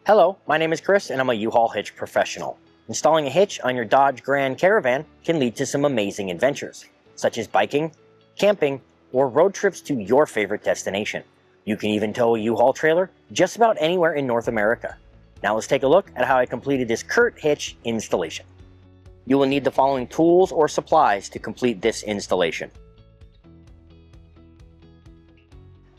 Hello, my name is Chris and I'm a U-Haul hitch professional. Installing a hitch on your Dodge Grand Caravan can lead to some amazing adventures, such as biking, camping, or road trips to your favorite destination. You can even tow a U-Haul trailer just about anywhere in North America. Now let's take a look at how I completed this Curt Hitch installation. You will need the following tools or supplies to complete this installation.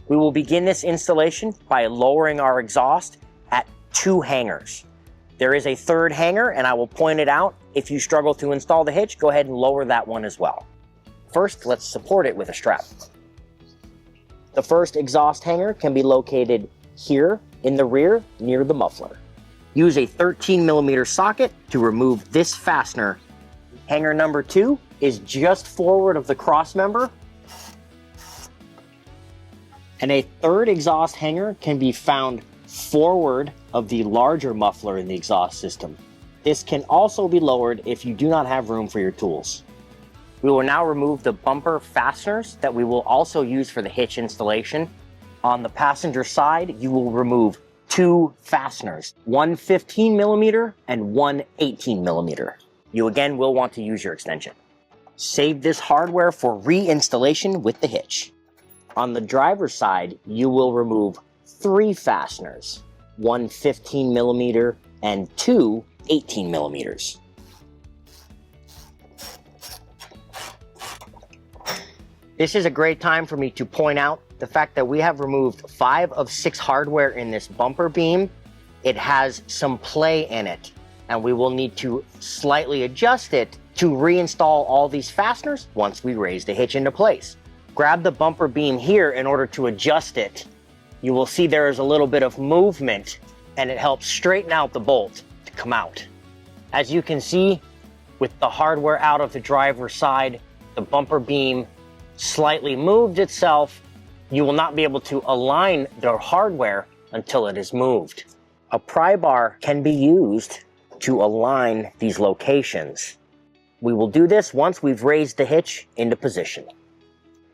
We will begin this installation by lowering our exhaust at 2 hangers. There is a third hanger and I will point it out. If you struggle to install the hitch, go ahead and lower that one as well. First, let's support it with a strap. The first exhaust hanger can be located here in the rear near the muffler. Use a 13mm socket to remove this fastener. Hanger number 2 is just forward of the cross member. And a third exhaust hanger can be found forward of the larger muffler in the exhaust system. This can also be lowered if you do not have room for your tools. We will now remove the bumper fasteners that we will also use for the hitch installation. On the passenger side, you will remove 2 fasteners, one 15mm and one 18mm. You again will want to use your extension. Save this hardware for reinstallation with the hitch. On the driver's side, you will remove 3 fasteners, one 15mm and 2 18mm. This is a great time for me to point out the fact that we have removed 5 of 6 hardware in this bumper beam. It has some play in it, and we will need to slightly adjust it to reinstall all these fasteners once we raise the hitch into place. Grab the bumper beam here in order to adjust it. You will see there is a little bit of movement and it helps straighten out the bolt to come out. As you can see, with the hardware out of the driver's side, the bumper beam slightly moved itself. You will not be able to align the hardware until it is moved. A pry bar can be used to align these locations. We will do this once we've raised the hitch into position.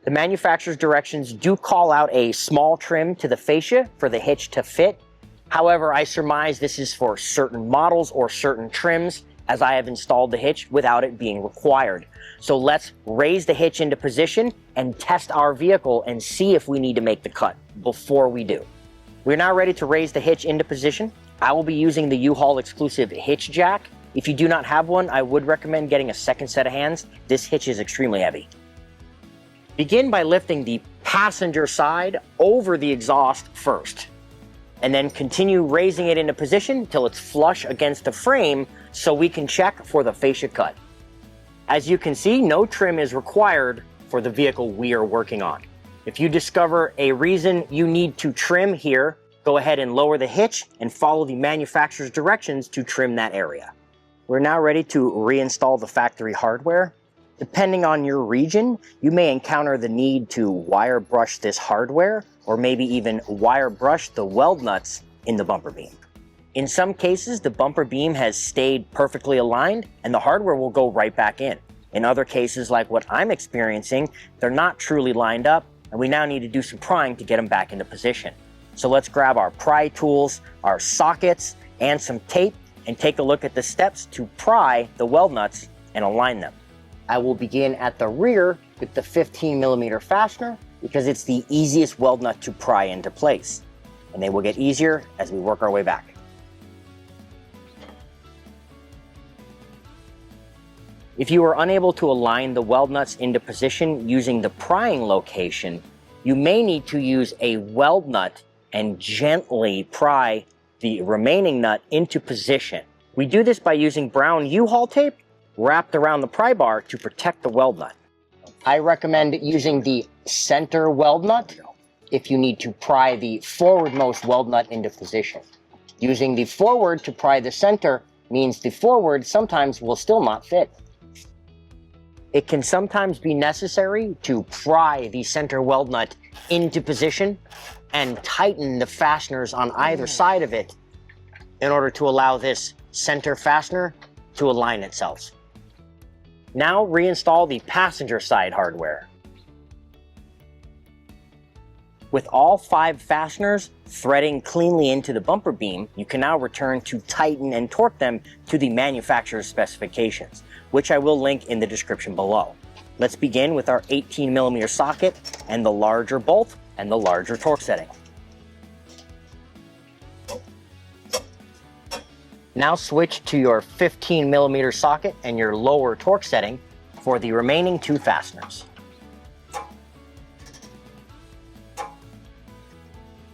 The manufacturer's directions do call out a small trim to the fascia for the hitch to fit. However, I surmise this is for certain models or certain trims, as I have installed the hitch without it being required. So let's raise the hitch into position and test our vehicle and see if we need to make the cut before we do. We're now ready to raise the hitch into position. I will be using the U-Haul exclusive hitch jack. If you do not have one, I would recommend getting a second set of hands. This hitch is extremely heavy. Begin by lifting the passenger side over the exhaust first, and then continue raising it into position till it's flush against the frame so we can check for the fascia cut. As you can see, no trim is required for the vehicle we are working on. If you discover a reason you need to trim here, go ahead and lower the hitch and follow the manufacturer's directions to trim that area. We're now ready to reinstall the factory hardware. Depending on your region, you may encounter the need to wire brush this hardware, or maybe even wire brush the weld nuts in the bumper beam. In some cases, the bumper beam has stayed perfectly aligned and the hardware will go right back in. In other cases, like what I'm experiencing, they're not truly lined up and we now need to do some prying to get them back into position. So let's grab our pry tools, our sockets, and some tape and take a look at the steps to pry the weld nuts and align them. I will begin at the rear with the 15mm fastener because it's the easiest weld nut to pry into place, and they will get easier as we work our way back. If you are unable to align the weld nuts into position using the prying location, you may need to use a weld nut and gently pry the remaining nut into position. We do this by using brown U-Haul tape wrapped around the pry bar to protect the weld nut. I recommend using the center weld nut if you need to pry the forwardmost weld nut into position. Using the forward to pry the center means the forward sometimes will still not fit. It can sometimes be necessary to pry the center weld nut into position and tighten the fasteners on either side of it in order to allow this center fastener to align itself. Now reinstall the passenger side hardware. With all 5 fasteners threading cleanly into the bumper beam, you can now return to tighten and torque them to the manufacturer's specifications, which I will link in the description below. Let's begin with our 18mm socket and the larger bolt and the larger torque setting. Now switch to your 15mm socket and your lower torque setting for the remaining 2 fasteners.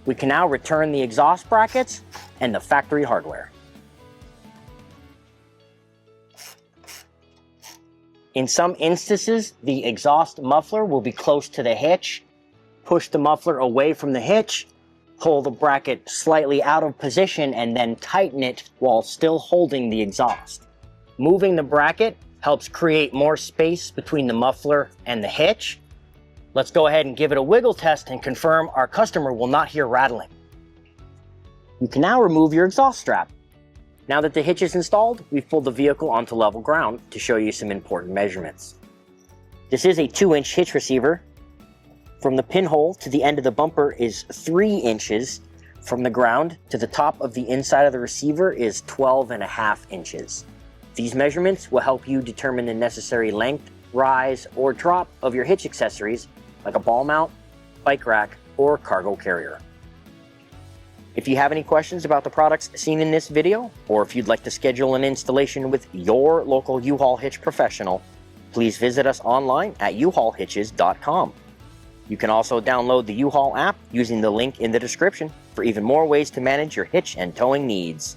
We can now return the exhaust brackets and the factory hardware. In some instances, the exhaust muffler will be close to the hitch. Push the muffler away from the hitch, pull the bracket slightly out of position, and then tighten it while still holding the exhaust. Moving the bracket helps create more space between the muffler and the hitch. Let's go ahead and give it a wiggle test and confirm our customer will not hear rattling. You can now remove your exhaust strap. Now that the hitch is installed, we've pulled the vehicle onto level ground to show you some important measurements. This is a 2-inch hitch receiver. From the pinhole to the end of the bumper is 3 inches. From the ground to the top of the inside of the receiver is 12.5 inches. These measurements will help you determine the necessary length, rise, or drop of your hitch accessories like a ball mount, bike rack, or cargo carrier. If you have any questions about the products seen in this video, or if you'd like to schedule an installation with your local U-Haul hitch professional, please visit us online at uhaulhitches.com. You can also download the U-Haul app using the link in the description for even more ways to manage your hitch and towing needs.